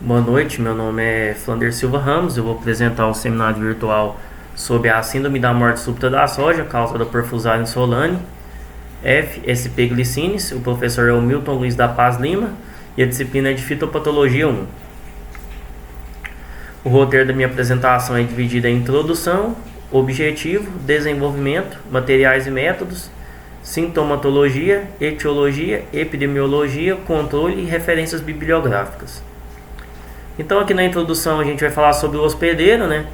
Boa noite, meu nome é Flander Silva Ramos. Eu vou apresentar um seminário virtual sobre a síndrome da morte súbita da soja, causada por Fusarium solani, FSP glicines. O professor é o Milton Luiz da Paz Lima e a disciplina é de Fitopatologia 1. O roteiro da minha apresentação é dividido em introdução, objetivo, desenvolvimento, materiais e métodos, sintomatologia, etiologia, epidemiologia, controle e referências bibliográficas. Então aqui na introdução a gente vai falar sobre o hospedeiro, né,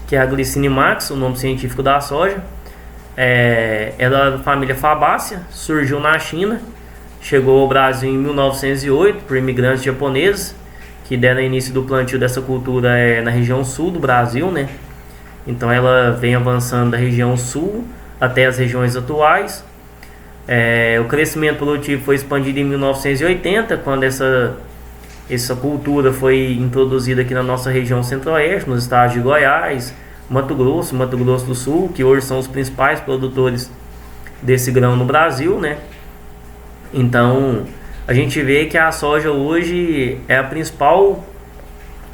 que é a Glycinimax, o nome científico da soja. Ela é da família Fabaceae, surgiu na China, chegou ao Brasil em 1908 por imigrantes japoneses, que deram início do plantio dessa cultura na região sul do Brasil, né? Então ela vem avançando da região sul até as regiões atuais. O crescimento produtivo foi expandido em 1980, quando essa cultura foi introduzida aqui na nossa região centro-oeste, nos estados de Goiás, Mato Grosso do Sul, que hoje são os principais produtores desse grão no Brasil, né? Então a gente vê que a soja hoje é a principal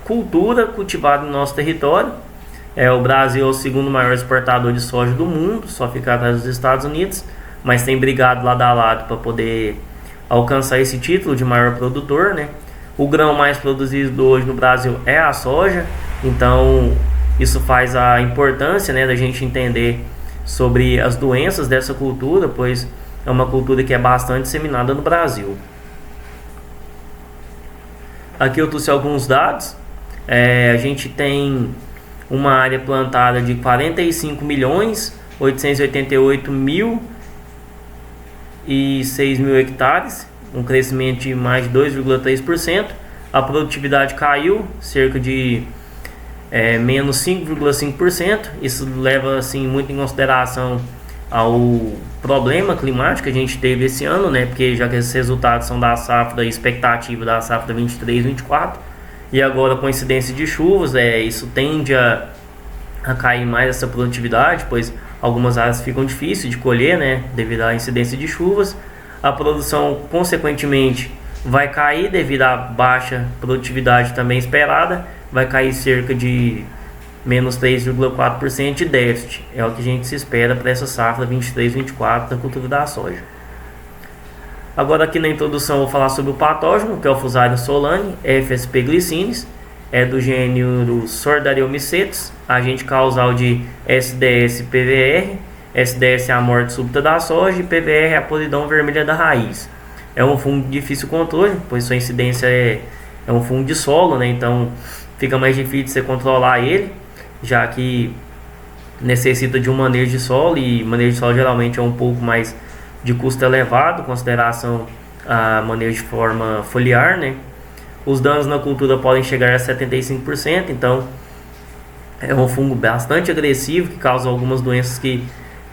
cultura cultivada no nosso território. O Brasil é o segundo maior exportador de soja do mundo, só fica atrás dos Estados Unidos, mas tem brigado lado a lado para poder alcançar esse título de maior produtor, né? O grão mais produzido hoje no Brasil é a soja, então isso faz a importância, né, da gente entender sobre as doenças dessa cultura, pois é uma cultura que é bastante disseminada no Brasil. Aqui eu trouxe alguns dados. A gente tem uma área plantada de 45.888.006.000 hectares, um crescimento de mais de 2,3%. A produtividade caiu cerca de menos 5,5%. Isso leva assim muito em consideração ao problema climático que a gente teve esse ano, né? Porque já que esses resultados são da safra expectativa da safra 23-24, e agora com a incidência de chuvas, isso tende a cair mais essa produtividade, pois algumas áreas ficam difíceis de colher, né, devido à incidência de chuvas. A produção consequentemente vai cair devido à baixa produtividade também esperada, vai cair cerca de menos 3,4% de déficit. É o que a gente se espera para essa safra 23-24 da cultura da soja. Agora aqui na introdução eu vou falar sobre o patógeno, que é o Fusarium solani, FSP glicines, é do gênero Sordariomicetes, agente causal de SDS-PVR. SDS é a morte súbita da soja e PVR é a podridão vermelha da raiz. É um fungo de difícil controle, pois sua incidência é um fungo de solo, né? Então fica mais difícil de você controlar ele, já que necessita de um manejo de solo, e manejo de solo geralmente é um pouco mais de custo elevado, consideração a manejo de forma foliar, né? Os danos na cultura podem chegar a 75%, então é um fungo bastante agressivo que causa algumas doenças que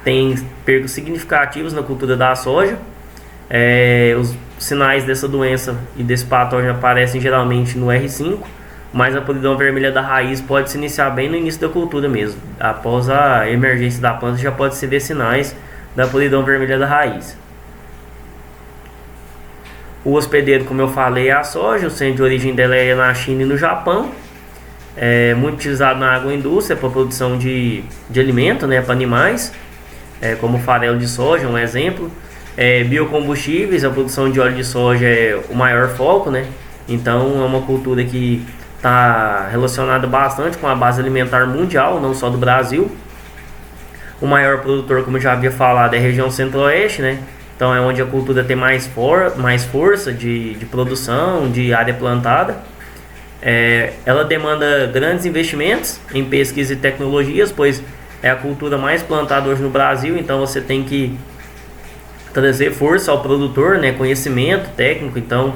têm percas significativas na cultura da soja. Os sinais dessa doença e desse patógeno aparecem geralmente no R5, mas a podridão vermelha da raiz pode se iniciar bem no início da cultura mesmo. Após a emergência da planta já pode se ver sinais da podridão vermelha da raiz. O hospedeiro, como eu falei, é a soja. O centro de origem dela é na China e no Japão. É muito utilizado na agroindústria para produção de alimento, né, para animais, como farelo de soja, um exemplo. Biocombustíveis, a produção de óleo de soja é o maior foco, né? Então é uma cultura que está relacionada bastante com a base alimentar mundial, não só do Brasil. O maior produtor, como eu já havia falado, é a região centro-oeste, né? Então é onde a cultura tem mais força de produção, de área plantada. Ela demanda grandes investimentos em pesquisa e tecnologias, pois é a cultura mais plantada hoje no Brasil. Então você tem que trazer força ao produtor, né? Conhecimento técnico. Então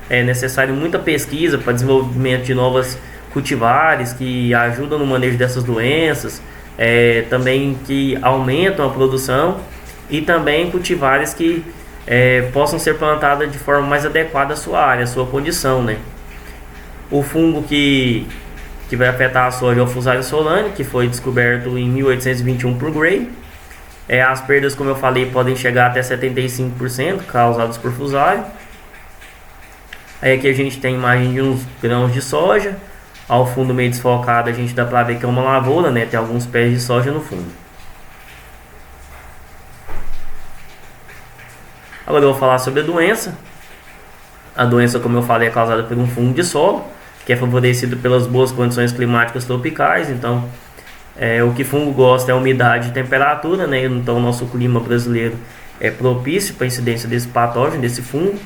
é necessário muita pesquisa para desenvolvimento de novas cultivares que ajudam no manejo dessas doenças, também que aumentam a produção, e também cultivares que possam ser plantadas de forma mais adequada à sua área, à sua condição, né? O fungo que vai afetar a soja é o Fusarium solani, que foi descoberto em 1821 por Gray. As perdas, como eu falei, podem chegar até 75% causadas por Fusarium. Aí aqui a gente tem a imagem de uns grãos de soja. Ao fundo meio desfocado a gente dá para ver que é uma lavoura, né? Tem alguns pés de soja no fundo. Agora eu vou falar sobre a doença. A doença, como eu falei, é causada por um fungo de solo, que é favorecido pelas boas condições climáticas tropicais. Então, o que fungo gosta é umidade e temperatura, né? Então, o nosso clima brasileiro é propício para a incidência desse patógeno, desse fungo.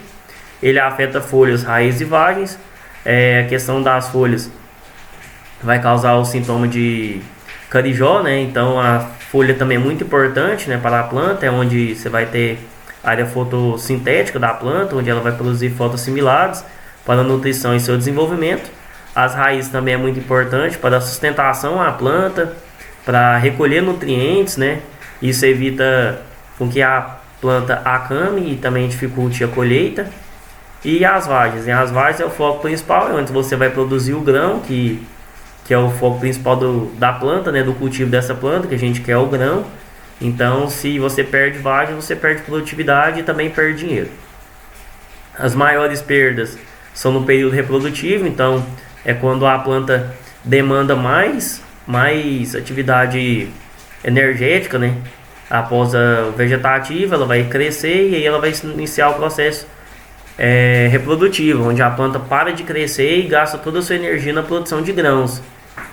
Ele afeta folhas, raízes e vagens. A questão das folhas vai causar o sintoma de carijó, né? Então, a folha também é muito importante, né, para a planta, é onde você vai ter área fotossintética da planta, onde ela vai produzir fotossimilados para a nutrição e seu desenvolvimento. As raízes também é muito importante para a sustentação à planta, para recolher nutrientes, né? Isso evita com que a planta acame e também dificulte a colheita. E as vagens, as vagens é o foco principal, é onde você vai produzir o grão, que é o foco principal da planta, né? Do cultivo dessa planta, que a gente quer o grão. Então, se você perde vagem, você perde produtividade e também perde dinheiro. As maiores perdas são no período reprodutivo, então é quando a planta demanda mais atividade energética, né? Após a vegetativa, ela vai crescer e aí ela vai iniciar o processo reprodutivo, onde a planta para de crescer e gasta toda a sua energia na produção de grãos.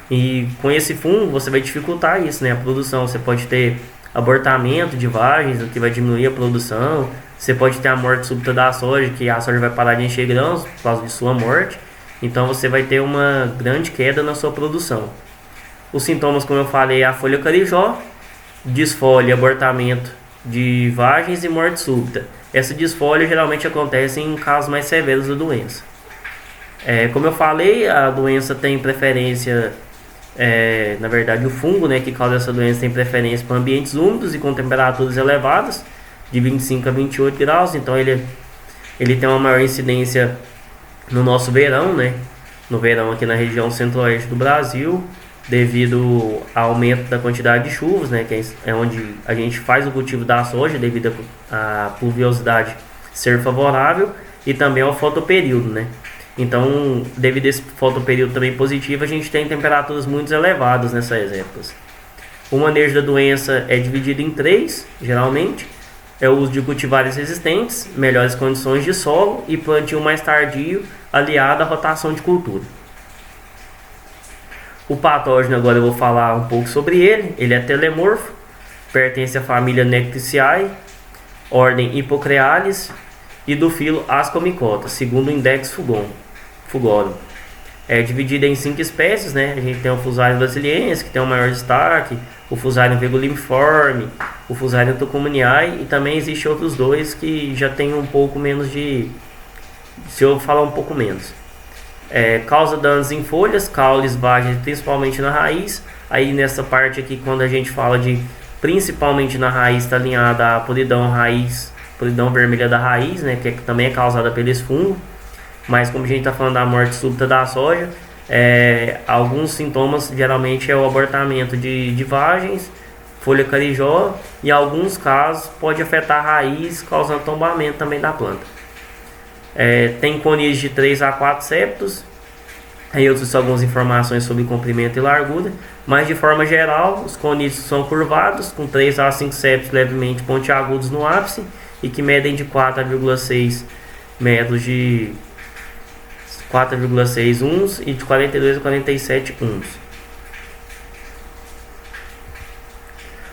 E com esse fungo você vai dificultar isso, né? A produção, você pode ter abortamento de vagens, o que vai diminuir a produção. Você pode ter a morte súbita da soja, que a soja vai parar de encher grãos por causa de sua morte. Então você vai ter uma grande queda na sua produção. Os sintomas, como eu falei, é a folha carijó, desfolha, abortamento de vagens e morte súbita. Essa desfolha geralmente acontece em casos mais severos da doença. Como eu falei, a doença tem preferência, na verdade o fungo, né, que causa essa doença tem preferência para ambientes úmidos e com temperaturas elevadas, de 25 a 28 graus. Então ele tem uma maior incidência no nosso verão, né, no verão aqui na região centro-oeste do Brasil, devido ao aumento da quantidade de chuvas, né, que é onde a gente faz o cultivo da soja, devido à pluviosidade ser favorável e também ao fotoperíodo, né. Então, devido a esse fotoperíodo também positivo, a gente tem temperaturas muito elevadas nessas épocas. O manejo da doença é dividido em 3, geralmente. É o uso de cultivares resistentes, melhores condições de solo e plantio mais tardio, aliado à rotação de cultura. O patógeno, agora eu vou falar um pouco sobre ele. Ele é telemorfo, pertence à família Necticiae, ordem Hippocreales e do filo Ascomycota, segundo o Index Fugorum. É dividida em 5 espécies, né? A gente tem o Fusarium brasiliense, que tem o maior destaque, o Fusarium virgulimiforme, o Fusarium tucumaniae, e também existem outros dois que já tem um pouco menos de... se eu falar um pouco menos. Causa danos em folhas, caules, vagens, principalmente na raiz. Aí nessa parte aqui, quando a gente fala de principalmente na raiz, está alinhada a podridão vermelha da raiz, né, que também é causada pelos fungos. Mas como a gente está falando da morte súbita da soja, alguns sintomas geralmente é o abortamento de vagens, folha carijó, e em alguns casos pode afetar a raiz, causando tombamento também da planta. Tem conis de 3 a 4 septos. Aí eu trouxe algumas informações sobre comprimento e largura, mas de forma geral os conídeos são curvados, com 3 a 5 septos levemente pontiagudos no ápice e que medem de 4,6 metros de 4,6 uns e de 42 a 47 uns.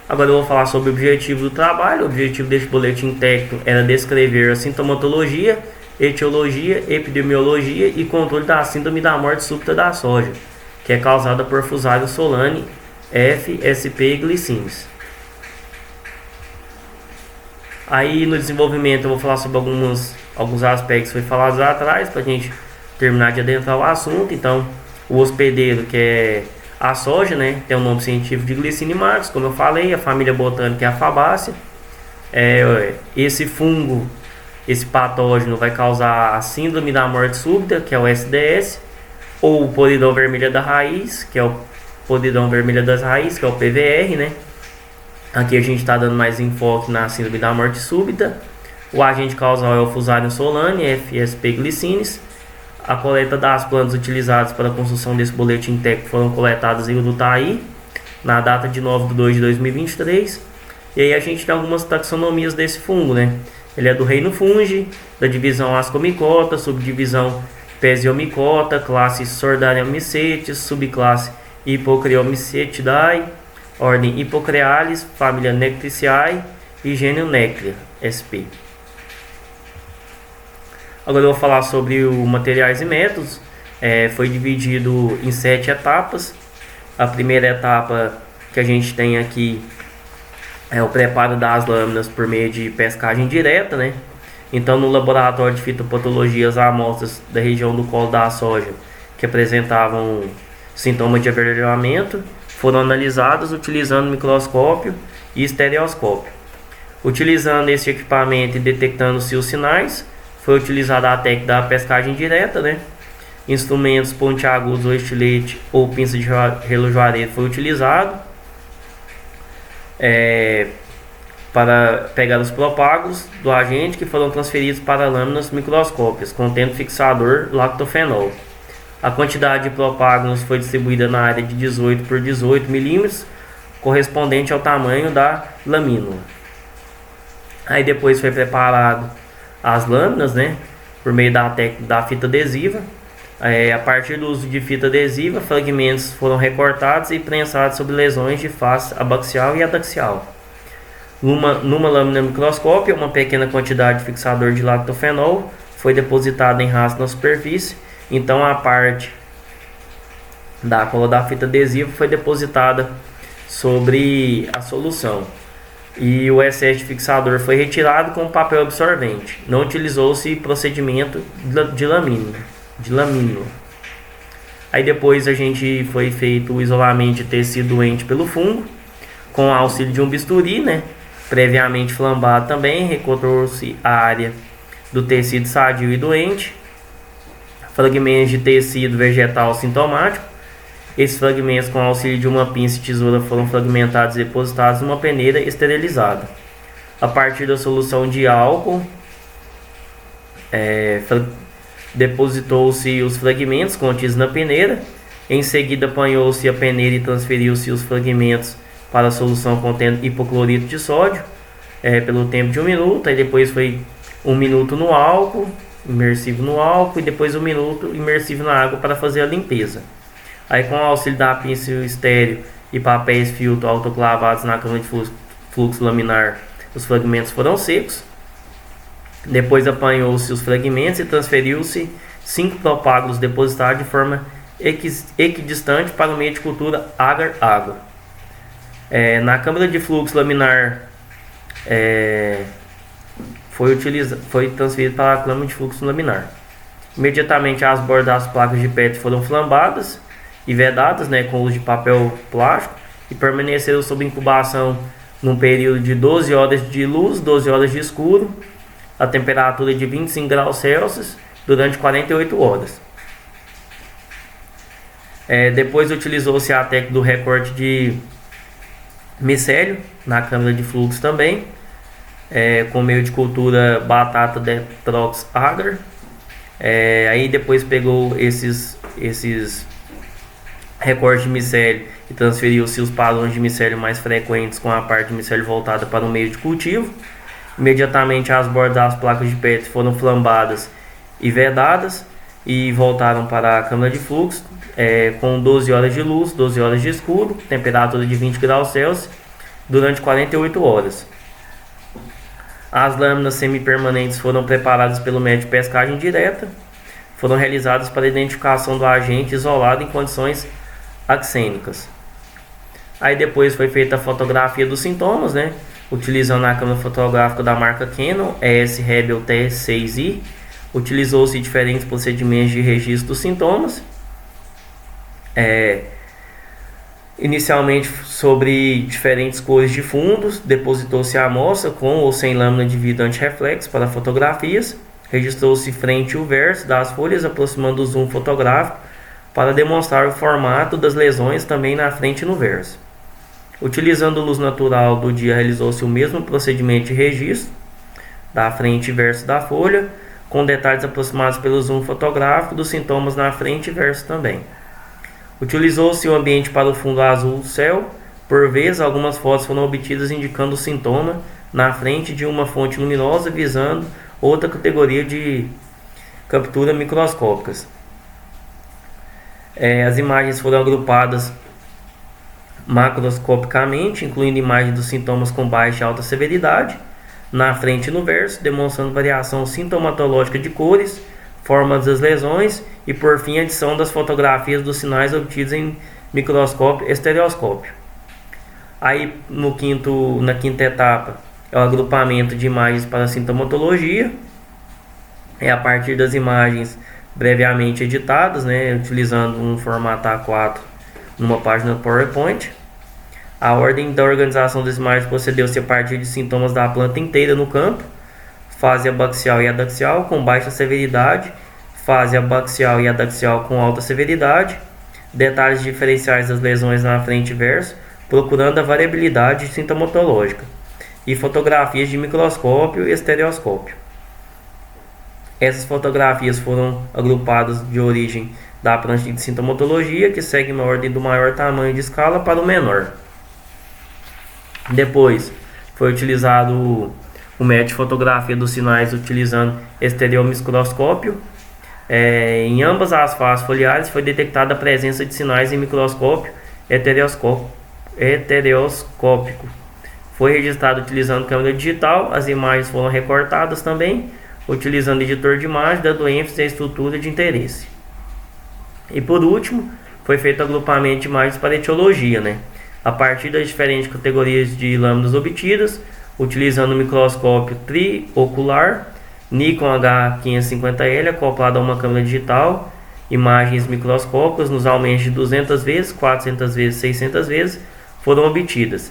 Agora eu vou falar sobre o objetivo do trabalho. O objetivo deste boletim técnico era descrever a sintomatologia, etiologia, epidemiologia e controle da síndrome da morte súbita da soja, que é causada por Fusarium solani, F, SP e glicines. Aí no desenvolvimento eu vou falar sobre alguns aspectos que foi falados lá atrás, para a gente terminar de adentrar o assunto. Então, o hospedeiro, que é a soja, né, tem o nome científico de Glycine marcus, como eu falei, a família botânica é a Fabaceae. Esse fungo, esse patógeno vai causar a síndrome da morte súbita, que é o SDS, ou podridão vermelha da raiz, que é o podridão vermelha das raízes, que é o PVR, né? Aqui a gente está dando mais enfoque na síndrome da morte súbita. O agente causal é o Fusarium solani, FSP glicines, A coleta das plantas utilizadas para a construção desse boletim técnico foram coletadas em Urutaí, na data de 9/2/2023. E aí a gente tem algumas taxonomias desse fungo, né? Ele é do reino Fungi, da divisão Ascomycota, subdivisão Pesiomycota, classe Sordaromycetes, subclasse Hippocreomycetidae, ordem Hippocrealis, família Nectriciae e gênero Nectria, sp. Agora eu vou falar sobre os materiais e métodos. Foi dividido em 7 etapas. A primeira etapa que a gente tem aqui é o preparo das lâminas por meio de pescagem direta, né? Então, no laboratório de fitopatologia, as amostras da região do colo da soja que apresentavam sintomas de avermelhamento foram analisadas utilizando microscópio e estereoscópio. Utilizando esse equipamento e detectando-se os sinais, foi utilizada a técnica da pescagem direta, né? Instrumentos pontiagudos ou estilete ou pinça de relojoareiro foi utilizado para pegar os propágulos do agente que foram transferidos para lâminas microscópicas contendo fixador lactofenol. A quantidade de propágulos foi distribuída na área de 18 por 18 milímetros, correspondente ao tamanho da lamínula. Aí depois foi preparado as lâminas, né, por meio da técnica da fita adesiva. A partir do uso de fita adesiva, fragmentos foram recortados e prensados sobre lesões de face abaxial e adaxial. Numa lâmina microscópica, uma pequena quantidade de fixador de lactofenol foi depositada em rastro na superfície. Então a parte da cola da fita adesiva foi depositada sobre a solução. E o excesso de fixador foi retirado com papel absorvente. Não utilizou-se procedimento de lamínula. Aí depois foi feito o isolamento de tecido doente pelo fungo, com o auxílio de um bisturi, né? Previamente flambado também, recortou-se a área do tecido sadio e doente, fragmentos de tecido vegetal sintomático. Esses fragmentos, com o auxílio de uma pinça e tesoura, foram fragmentados e depositados numa peneira esterilizada. A partir da solução de álcool, depositou-se os fragmentos contidos na peneira. Em seguida, apanhou-se a peneira e transferiu-se os fragmentos para a solução contendo hipoclorito de sódio pelo tempo de 1 minuto. Aí depois foi 1 minuto no álcool, imersivo no álcool, e depois 1 minuto imersivo na água para fazer a limpeza. Aí, com o auxílio da pinça estéreo e papéis filtro autoclavados na câmara de fluxo laminar, os fragmentos foram secos. Depois apanhou-se os fragmentos e transferiu-se 5 propágulos depositados de forma equidistante para o meio de cultura agar-água. Na câmara de fluxo laminar foi transferido para a câmara de fluxo laminar. Imediatamente as bordas das placas de PET foram flambadas e vedadas, né, com o uso de papel plástico, e permaneceram sob incubação num período de 12 horas de luz, 12 horas de escuro, a temperatura de 25 graus Celsius durante 48 horas. Depois utilizou-se a técnica do recorte de micélio na câmara de fluxo também, com meio de cultura batata Detrox agar. Aí depois pegou esses recortes de micélio e transferiu-se os padrões de micélio mais frequentes com a parte de micélio voltada para o meio de cultivo. Imediatamente as bordas das placas de PET foram flambadas e vedadas e voltaram para a câmara de fluxo com 12 horas de luz, 12 horas de escuro, temperatura de 20 graus Celsius durante 48 horas. As lâminas semipermanentes foram preparadas pelo método de pescagem direta, foram realizadas para a identificação do agente isolado em condições axênicas. Aí depois foi feita a fotografia dos sintomas, né? Utilizando a câmera fotográfica da marca Canon, ES Rebel T6i. Utilizou-se diferentes procedimentos de registro dos sintomas. Inicialmente sobre diferentes cores de fundos, depositou-se a amostra com ou sem lâmina de vidro antirreflexo para fotografias. Registrou-se frente e o verso das folhas, aproximando o zoom fotográfico para demonstrar o formato das lesões também na frente e no verso. Utilizando luz natural do dia, realizou-se o mesmo procedimento de registro da frente e verso da folha, com detalhes aproximados pelo zoom fotográfico dos sintomas na frente e verso também. Utilizou-se o ambiente para o fundo azul do céu. Por vezes, algumas fotos foram obtidas indicando o sintoma na frente de uma fonte luminosa, visando outra categoria de captura microscópicas. As imagens foram agrupadas macroscopicamente, incluindo imagens dos sintomas com baixa e alta severidade, na frente e no verso, demonstrando variação sintomatológica de cores, formas das lesões e, por fim, a adição das fotografias dos sinais obtidos em microscópio e estereoscópio. Aí, na quinta etapa, é o agrupamento de imagens para sintomatologia. É a partir das imagens previamente editadas, né, utilizando um formato A4 numa página PowerPoint. A ordem da organização das imagens procedeu-se a partir de sintomas da planta inteira no campo, fase abaxial e adaxial com baixa severidade, fase abaxial e adaxial com alta severidade, detalhes diferenciais das lesões na frente e verso, procurando a variabilidade sintomatológica, e fotografias de microscópio e estereoscópio. Essas fotografias foram agrupadas de origem da prancha de sintomatologia, que segue uma ordem do maior tamanho de escala para o menor. Depois foi utilizado o método de fotografia dos sinais utilizando estereomicroscópio. Em ambas as faces foliares foi detectada a presença de sinais em microscópio hetereoscópico. Foi registrado utilizando câmera digital. As imagens foram recortadas também, utilizando editor de imagem, dando ênfase à estrutura de interesse. E por último, foi feito o agrupamento de imagens para etiologia, né? A partir das diferentes categorias de lâminas obtidas, utilizando o microscópio triocular, Nikon H550L acoplado a uma câmera digital, imagens microscópicas nos aumentos de 200 vezes, 400 vezes, 600 vezes foram obtidas.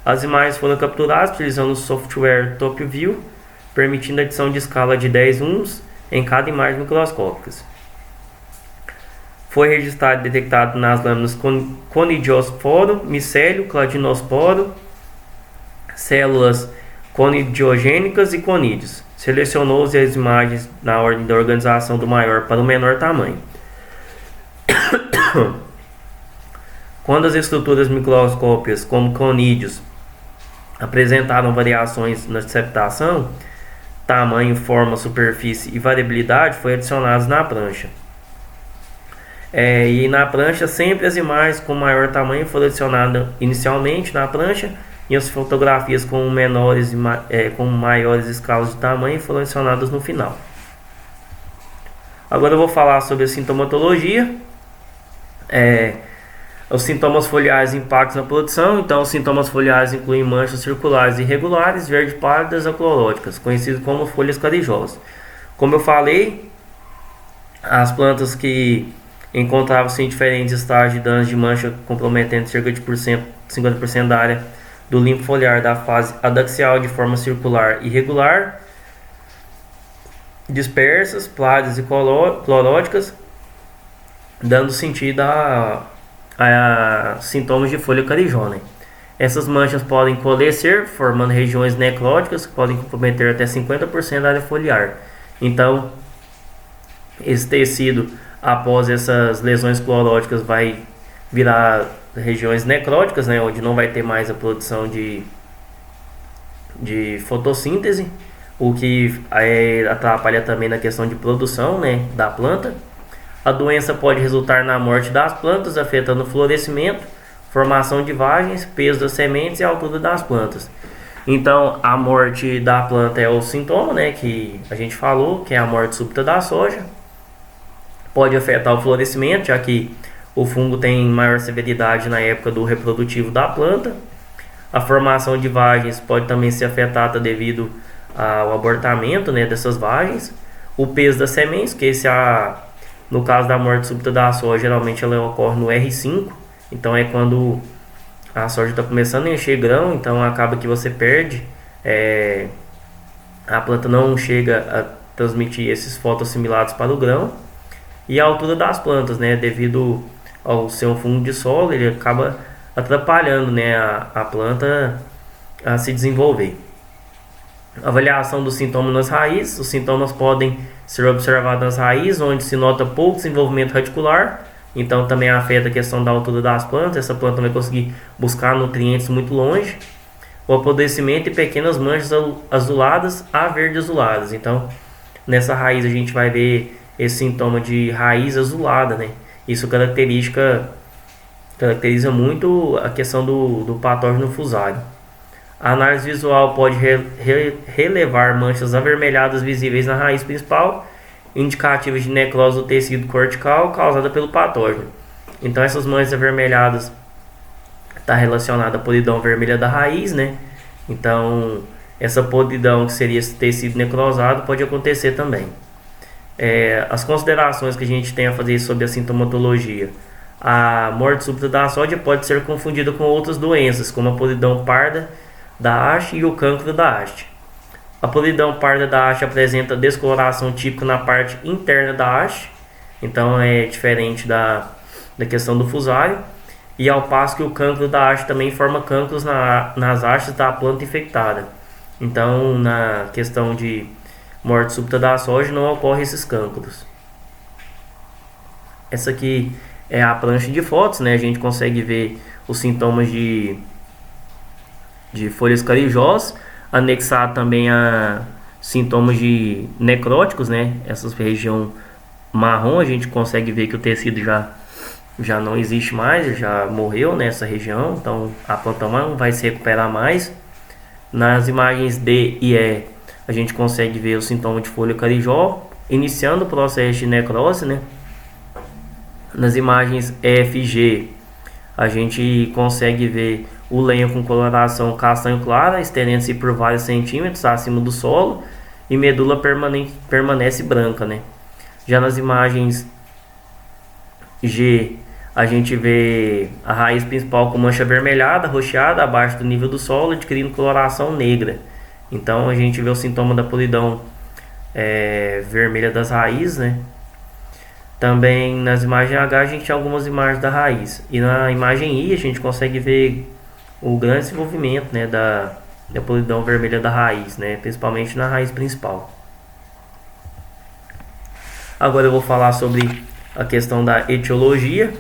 As imagens foram capturadas utilizando o software TopView, permitindo a adição de escala de 10 ohms em cada imagem microscópica. Foi registrado e detectado nas lâminas conidiosporo, micélio, cladinosporo, células conidiogênicas e conídeos. Selecionou-se as imagens na ordem da organização do maior para o menor tamanho. Quando as estruturas microscópicas, como conídeos, apresentaram variações na septação, tamanho, forma, superfície e variabilidade, foi adicionados na prancha. E na prancha, sempre as imagens com maior tamanho foram adicionadas inicialmente na prancha, e as fotografias com com maiores escalas de tamanho foram adicionadas no final. Agora eu vou falar sobre a sintomatologia. Os sintomas foliares e impactos na produção. Então, os sintomas foliares incluem manchas circulares irregulares, verde pálidas, acloróticas, conhecidas como folhas carijosas. Como eu falei, as plantas que encontravam-se em diferentes estágios de danos de mancha comprometendo cerca de 50% da área do limbo foliar da fase adaxial de forma circular irregular, dispersas, plágidas e cloróticas, dando sentido a sintomas de folha carijona. Essas manchas podem coalescer, formando regiões necróticas que podem comprometer até 50% da área foliar. Então, esse tecido, após essas lesões cloróticas, vai virar regiões necróticas, né, onde não vai ter mais a produção de fotossíntese, o que atrapalha também na questão de produção, né, da planta. A doença pode resultar na morte das plantas, afetando o florescimento, formação de vagens, peso das sementes e a altura das plantas. Então, a morte da planta é o sintoma, né, que a gente falou, que é a morte súbita da soja. Pode afetar o florescimento, já que o fungo tem maior severidade na época do reprodutivo da planta. A formação de vagens pode também ser afetada devido ao abortamento, né, dessas vagens. O peso das sementes, que no caso da morte súbita da soja, geralmente ela ocorre no R5. Então é quando a soja está começando a encher grão, então acaba que você perde. A planta não chega a transmitir esses fotoassimilados para o grão. E a altura das plantas, né, devido ao ser um fungo de solo, ele acaba atrapalhando, né, a planta a se desenvolver. Avaliação dos sintomas nas raízes. Os sintomas podem ser observado nas raízes, onde se nota pouco desenvolvimento radicular, então também afeta a questão da altura das plantas, essa planta vai conseguir buscar nutrientes muito longe. O apodrecimento e pequenas manchas azuladas a verde azuladas, então nessa raiz a gente vai ver esse sintoma de raiz azulada, né? Isso caracteriza muito a questão do patógeno fusário. A análise visual pode relevar manchas avermelhadas visíveis na raiz principal, indicativas de necrose do tecido cortical causada pelo patógeno. Então essas manchas avermelhadas está relacionada à podridão vermelha da raiz, né? Então essa podridão, que seria esse tecido necrosado, pode acontecer também. As considerações que a gente tem a fazer sobre a sintomatologia: a morte súbita da soja pode ser confundida com outras doenças, como a podridão parda da haste e o cancro da haste. A podridão parda da haste apresenta descoloração típica na parte interna da haste, então é diferente da questão do fusário, e ao passo que o cancro da haste também forma cancros nas hastes da planta infectada. Então, na questão de morte súbita da soja, não ocorre esses cancros. Essa aqui é a prancha de fotos, né? A gente consegue ver os sintomas de folhas carijós, anexado também a sintomas de necróticos, né? Essa região marrom, a gente consegue ver que o tecido já não existe mais, já morreu nessa região, então a planta não vai se recuperar mais. Nas imagens D e E, a gente consegue ver o sintoma de folha carijó, iniciando o processo de necrose, né? Nas imagens F e G, a gente consegue ver o lenho com coloração castanho clara, estendendo-se por vários centímetros acima do solo, e medula permanece branca, né? Já nas imagens G, a gente vê a raiz principal com mancha avermelhada, roxeada, abaixo do nível do solo, adquirindo coloração negra. Então a gente vê o sintoma da podridão vermelha das raízes, né? Também nas imagens H a gente tem algumas imagens da raiz. E na imagem I a gente consegue ver o grande desenvolvimento, né, da podridão vermelha da raiz, né, principalmente na raiz principal. Agora eu vou falar sobre a questão da etiologia.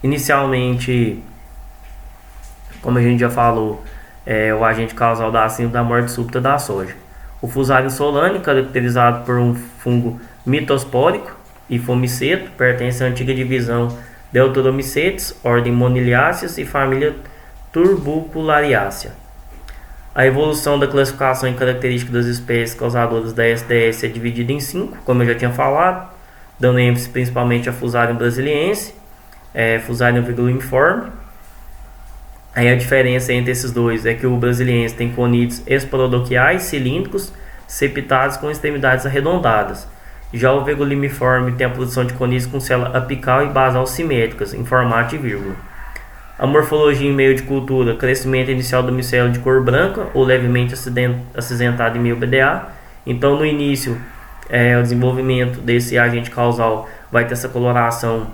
Inicialmente, como a gente já falou, o agente causal da síndrome da morte súbita da soja. O Fusarium solane, caracterizado por um fungo mitospórico e fomiceto, pertence à antiga divisão Deuteromicetes, ordem Moniliaceae e família Turbuculariaceae. A evolução da classificação e característica das espécies causadoras da SDS é dividida em 5, como eu já tinha falado, dando ênfase principalmente a Fusarium brasiliense, Fusarium virguliforme. Aí a diferença entre esses dois é que o brasiliense tem conídeos esporodoquiais cilíndricos septados com extremidades arredondadas. Já o virgulimiforme tem a produção de conídeos com célula apical e basal simétricas, em formato de vírgula. A morfologia em meio de cultura: crescimento inicial do micélio de cor branca ou levemente acinzentado em meio BDA. Então, no início, o desenvolvimento desse agente causal vai ter essa coloração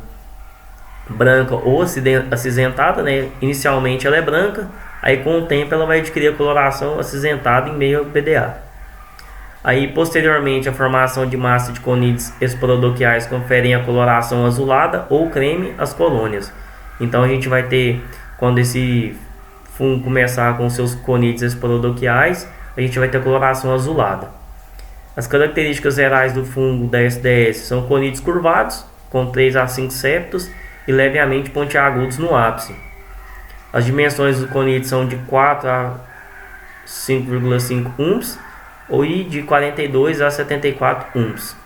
branca ou acinzentada, né? Inicialmente ela é branca, aí com o tempo ela vai adquirir a coloração acinzentada em meio BDA. Aí, posteriormente, a formação de massa de conídeos esporodoquiais conferem a coloração azulada ou creme às colônias. Então, a gente vai ter, quando esse fungo começar com seus conídeos esporodoquiais, a gente vai ter a coloração azulada. As características gerais do fungo da SDS são conídeos curvados, com 3 a 5 septos e levemente pontiagudos no ápice. As dimensões do conídeo são de 4 a 5,5 ohms ou de 42 a 74 ohms.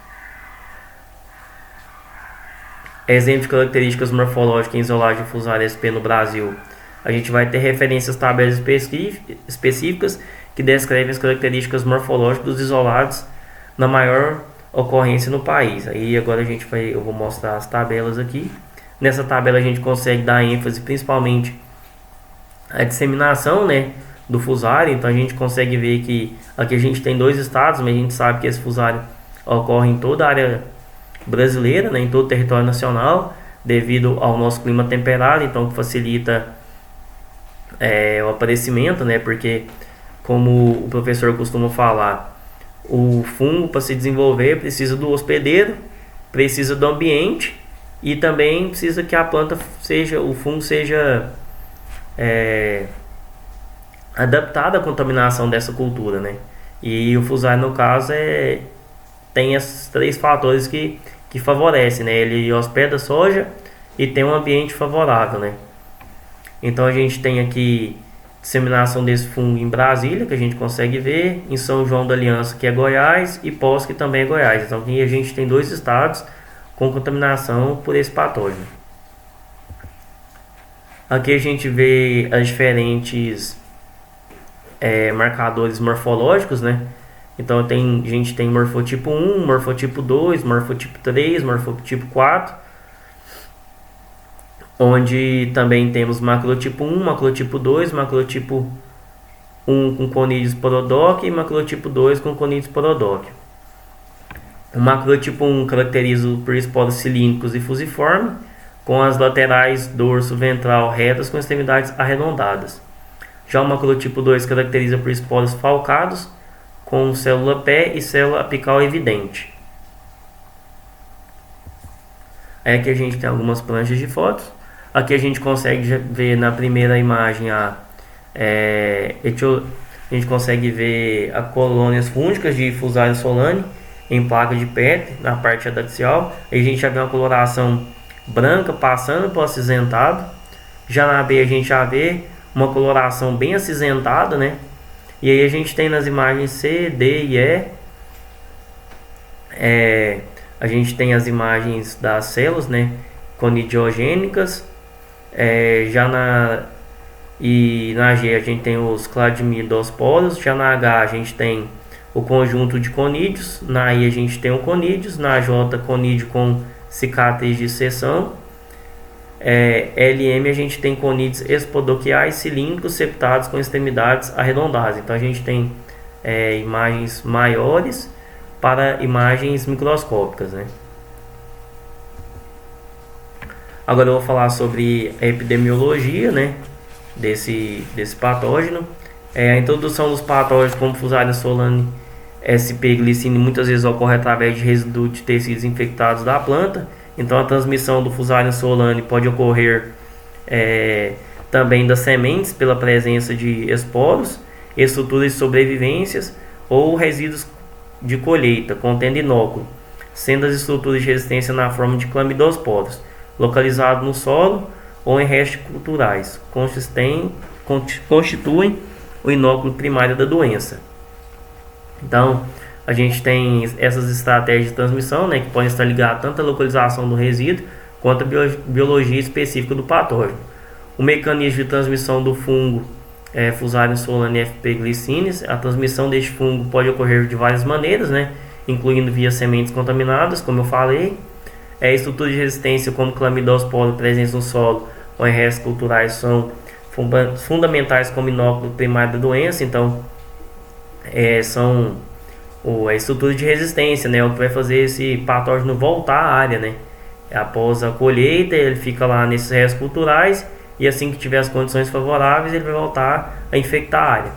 Exemplo de características morfológicas em isolagem fusária SP no Brasil. A gente vai ter referências a tabelas específicas que descrevem as características morfológicas dos isolados na maior ocorrência no país. Aí agora eu vou mostrar as tabelas aqui. Nessa tabela a gente consegue dar ênfase principalmente à disseminação, né, do fusário. Então a gente consegue ver que aqui a gente tem 2 estados, mas a gente sabe que esse fusário ocorre em toda a área brasileira, né, em todo o território nacional, devido ao nosso clima temperado, então que facilita o aparecimento, né, porque como o professor costuma falar, O fungo, para se desenvolver, precisa do hospedeiro, precisa do ambiente e também precisa que a planta seja, o fungo seja adaptado à contaminação dessa cultura, né? E o Fusarium, no caso, tem esses três fatores que favorecem, né? Ele hospeda a soja e tem um ambiente favorável, né? Então a gente tem aqui disseminação desse fungo em Brasília, que a gente consegue ver, em São João da Aliança, que é Goiás, e Poços, que também é Goiás. Então aqui a gente tem 2 estados com contaminação por esse patógeno. Aqui a gente vê as diferentes marcadores morfológicos, né? Então a gente tem morfotipo 1, morfotipo 2, morfotipo 3, morfotipo 4, onde também temos macrotipo 1, macrotipo 2, macrotipo 1 com conídeo esporodóquio e macrotipo 2 com conídeo esporodóquio. O macrotipo 1 caracteriza por esporos cilíndricos e fusiforme, com as laterais dorso ventral retas com extremidades arredondadas. Já o macrotipo 2 caracteriza por esporos falcados, com célula pé e célula apical evidente. Aqui a gente tem algumas planchas de fotos. Aqui a gente consegue ver na primeira imagem a gente consegue ver as colônias fúngicas de Fusarium solane em placa de Petri na parte adaxial. Aí a gente já vê uma coloração branca passando para o acinzentado. Já na B a gente já vê uma coloração bem acinzentada, né? E aí a gente tem nas imagens C, D e E, a gente tem as imagens das células, né, conidiogênicas. Já na G a gente tem os cladimidosporos. Já na H a gente tem o conjunto de conídeos. Na I a gente tem o conídeos. Na J, conídeo com cicatriz de seção. LM a gente tem conídeos espodoquiais cilíndricos septados com extremidades arredondadas. Então a gente tem imagens maiores para imagens microscópicas, né? Agora eu vou falar sobre a epidemiologia, né, desse patógeno. A introdução dos patógenos como Fusarium solane sp. glicine muitas vezes ocorre através de resíduos de tecidos infectados da planta. Então a transmissão do Fusarium solane pode ocorrer também das sementes pela presença de esporos, estruturas de sobrevivências ou resíduos de colheita contendo inóculo, sendo as estruturas de resistência na forma de clamidosporos, localizados no solo ou em restos culturais, constituem o inóculo primário da doença. Então a gente tem essas estratégias de transmissão, né, que podem estar ligadas tanto à localização do resíduo quanto à biologia específica do patógeno. O mecanismo de transmissão do fungo Fusarium solane sp. glicine, a transmissão deste fungo pode ocorrer de várias maneiras, né, incluindo via sementes contaminadas, como eu falei. Estruturas de resistência como clamidosporos presentes no solo ou em restos culturais são fundamentais como inóculo primário da doença. Então são a estrutura de resistência, né, o que vai fazer esse patógeno voltar à área, né? Após a colheita ele fica lá nesses restos culturais e assim que tiver as condições favoráveis ele vai voltar a infectar a área.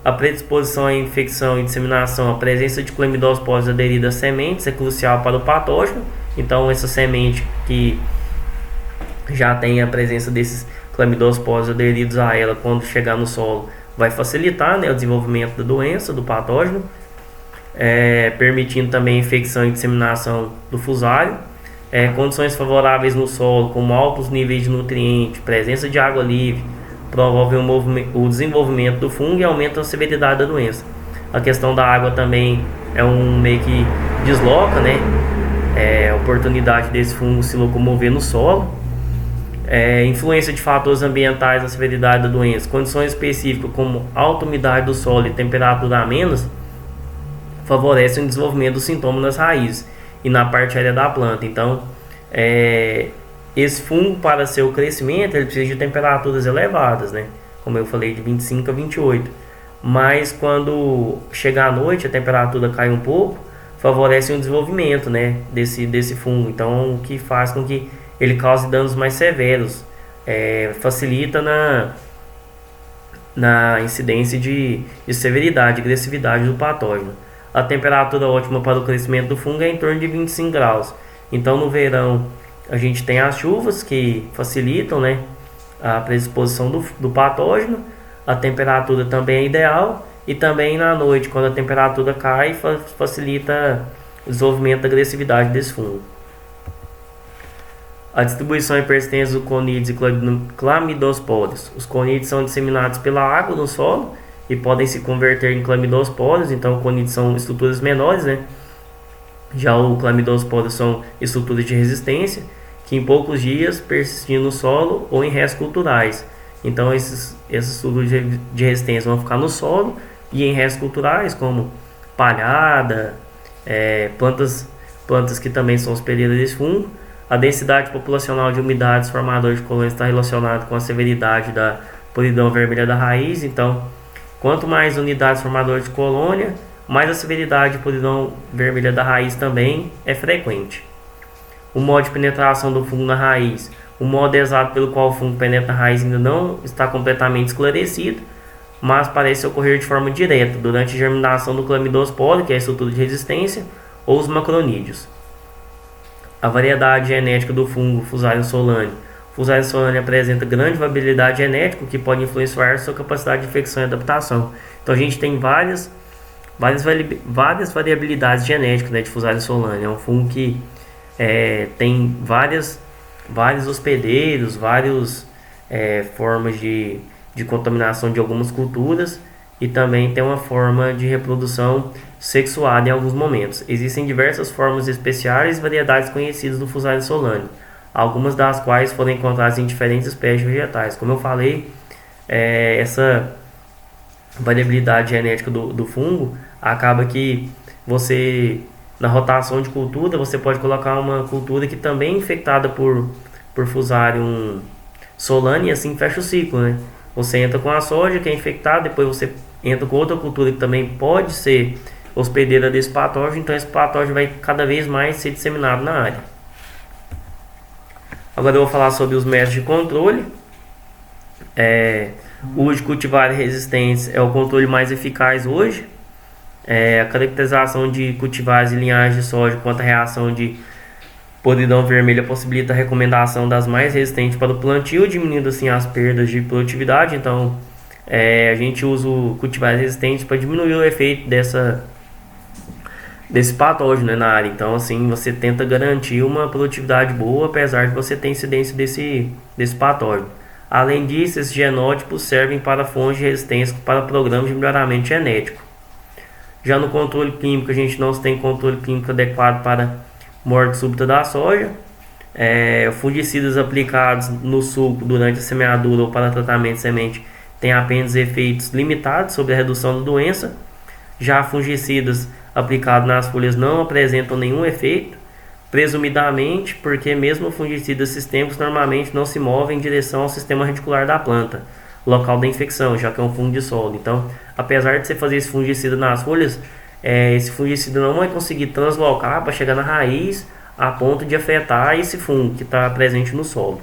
A predisposição à infecção e disseminação, a presença de clamidosporos aderidos às sementes é crucial para o patógeno. Então essa semente que já tem a presença desses clamidosporos aderidos a ela, quando chegar no solo, vai facilitar, né, o desenvolvimento da doença, do patógeno, permitindo também a infecção e disseminação do fusário. Condições favoráveis no solo, como altos níveis de nutrientes, presença de água livre, promovem o desenvolvimento do fungo e aumentam a severidade da doença. A questão da água também é meio que desloca, né, a oportunidade desse fungo se locomover no solo. Influência de fatores ambientais na severidade da doença, condições específicas como alta umidade do solo e temperatura a menos favorecem o desenvolvimento dos sintomas nas raízes e na parte aérea da planta. Então esse fungo, para seu crescimento, ele precisa de temperaturas elevadas, né? Como eu falei, de 25 a 28. Mas quando chegar à noite, a temperatura cai um pouco, favorece o desenvolvimento, né, desse fungo. Então, o que faz com que ele cause danos mais severos, facilita na incidência de severidade, agressividade do patógeno. a temperatura ótima para o crescimento do fungo é em torno de 25 graus. Então no verão a gente tem as chuvas que facilitam, né, a predisposição do patógeno, a temperatura também é ideal, e também na noite, quando a temperatura cai, facilita o desenvolvimento da agressividade desse fungo. A distribuição e persistência do conídeos e clamidosporos. Os conídeos são disseminados pela água no solo e podem se converter em clamidosporos. Então, conídeos são estruturas menores, né? Já o clamidosporos são estruturas de resistência que em poucos dias persistem no solo ou em restos culturais. Então, essas estruturas de resistência vão ficar no solo e em restos culturais, como palhada, plantas que também são hospedeiras desse fungo. A densidade populacional de umidades formadoras de colônias está relacionada com a severidade da podridão vermelha da raiz. Então, quanto mais unidades formadoras de colônia, mais a severidade de podridão vermelha da raiz também é frequente. O modo de penetração do fungo na raiz. O modo exato pelo qual o fungo penetra a raiz ainda não está completamente esclarecido, mas parece ocorrer de forma direta durante a germinação do clamidosporo, que é a estrutura de resistência, ou os macronídeos. A variedade genética do fungo Fusarium solani. Fusarium solani apresenta grande variabilidade genética, que pode influenciar sua capacidade de infecção e adaptação. Então a gente tem várias variabilidades genéticas, né, de Fusarium solani. É um fungo que tem vários hospedeiros, várias formas de contaminação de algumas culturas, e também tem uma forma de reprodução sexuada em alguns momentos. Existem diversas formas especiais e variedades conhecidas do Fusarium solani, algumas das quais foram encontradas em diferentes espécies vegetais. Como eu falei, essa variabilidade genética do fungo acaba que você, na rotação de cultura, você pode colocar uma cultura que também é infectada por Fusarium solani, e assim fecha o ciclo, né? Você entra com a soja, que é infectada, depois você entra com outra cultura que também pode ser hospedeira desse patógeno, então esse patógeno vai cada vez mais ser disseminado na área. Agora eu vou falar sobre os métodos de controle. O uso de cultivares resistentes é o controle mais eficaz hoje. A caracterização de cultivares e linhagens de soja quanto à reação de podridão vermelha possibilita a recomendação das mais resistentes para o plantio, diminuindo assim as perdas de produtividade. Então, a gente usa o cultivares resistentes para diminuir o efeito desse patógeno, né, na área. Então, assim, você tenta garantir uma produtividade boa, apesar de você ter incidência desse patógeno. Além disso, esses genótipos servem para fontes de resistência para programas de melhoramento genético. Já no controle químico, a gente não tem controle químico adequado para morte súbita da soja. Fungicidas aplicados no sulco durante a semeadura ou para tratamento de semente têm apenas efeitos limitados sobre a redução da doença. Já fungicidas aplicados nas folhas não apresentam nenhum efeito, presumidamente porque mesmo fungicidas sistêmicos normalmente não se movem em direção ao sistema radicular da planta, local da infecção, já que é um fungo de solo. Então, apesar de você fazer esse fungicida nas folhas, esse fungicida não vai conseguir translocar para chegar na raiz a ponto de afetar esse fungo que está presente no solo.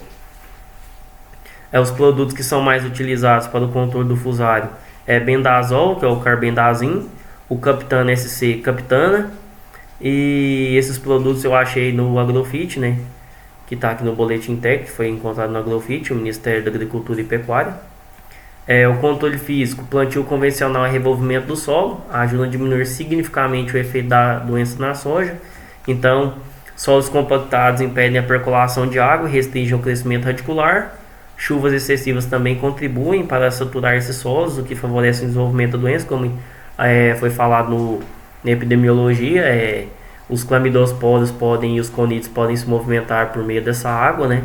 Os produtos que são mais utilizados para o controle do fusário é bendazol, que é o carbendazim, o Captana SC Captana, e esses produtos eu achei no Agrofit, né, que está aqui no boletim técnico, que foi encontrado no Agrofit, o Ministério da Agricultura e Pecuária. O controle físico, plantio convencional e revolvimento do solo, ajuda a diminuir significativamente o efeito da doença na soja. Então, solos compactados impedem a percolação de água e restringem o crescimento radicular. Chuvas excessivas também contribuem para saturar esses solos, o que favorece o desenvolvimento da doença, como foi falado na epidemiologia. Os clamidosporos e os conídeos podem se movimentar por meio dessa água, né?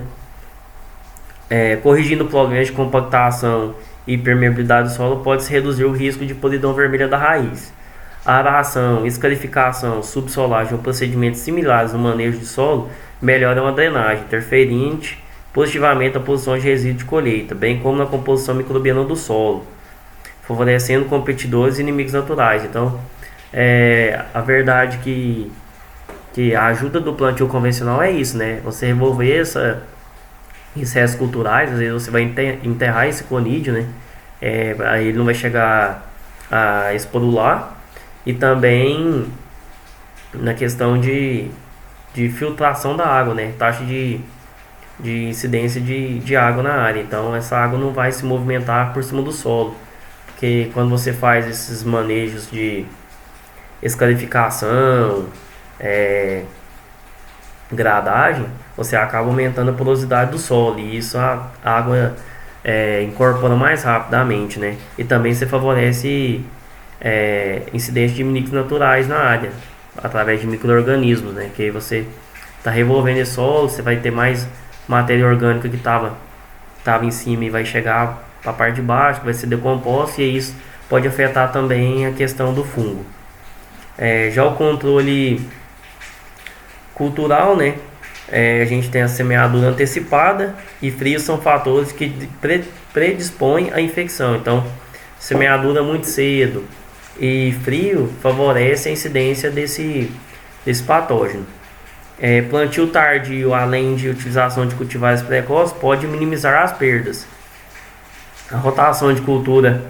Corrigindo problemas de compactação e permeabilidade do solo, pode-se reduzir o risco de podridão vermelha da raiz. A aração, escarificação, subsolagem ou procedimentos similares no manejo de solo melhoram a drenagem, interferindo positivamente a posição de resíduo de colheita, bem como na composição microbiana do solo, favorecendo competidores e inimigos naturais. Então, a verdade que a ajuda do plantio convencional é isso, né? Você revolver esses restos culturais, às vezes você vai enterrar esse conídeo, né? Aí ele não vai chegar a esporular, e também na questão de filtração da água, né? Taxa de incidência de água na área. Então essa água não vai se movimentar por cima do solo, porque quando você faz esses manejos de escarificação, gradagem, você acaba aumentando a porosidade do solo e isso a água incorpora mais rapidamente, né? E também você favorece incidência de micros naturais na área através de micro-organismos, né? Que aí você está revolvendo esse solo, você vai ter mais matéria orgânica que estava em cima e vai chegar para a parte de baixo, que vai ser decomposto, e isso pode afetar também a questão do fungo. Já o controle cultural, né? A gente tem a semeadura antecipada e frio são fatores que predispõem à infecção. Então, semeadura muito cedo e frio favorece a incidência desse patógeno. Plantio tardio, além de utilização de cultivares precoces, pode minimizar as perdas. A rotação de cultura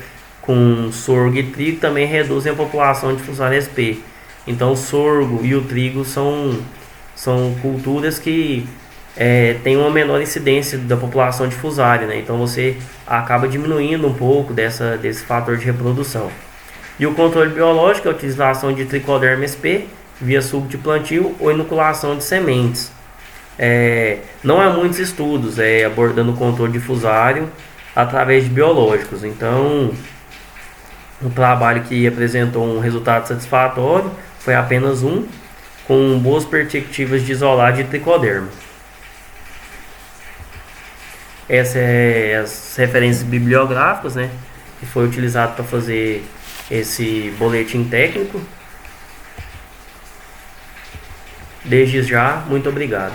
com sorgo e trigo também reduzem a população de Fusarium sp. Então, o sorgo e o trigo são culturas que têm uma menor incidência da população de Fusarium, né? Então, você acaba diminuindo um pouco desse fator de reprodução. E o controle biológico é a utilização de Trichoderma sp via suco de plantio ou inoculação de sementes. Não há muitos estudos abordando o controle de Fusarium através de biológicos. Então, um trabalho que apresentou um resultado satisfatório foi apenas um, com boas perspectivas de isolar de tricoderma. Essas é as referências bibliográficas, né, que foi utilizado para fazer esse boletim técnico. Desde já, muito obrigado.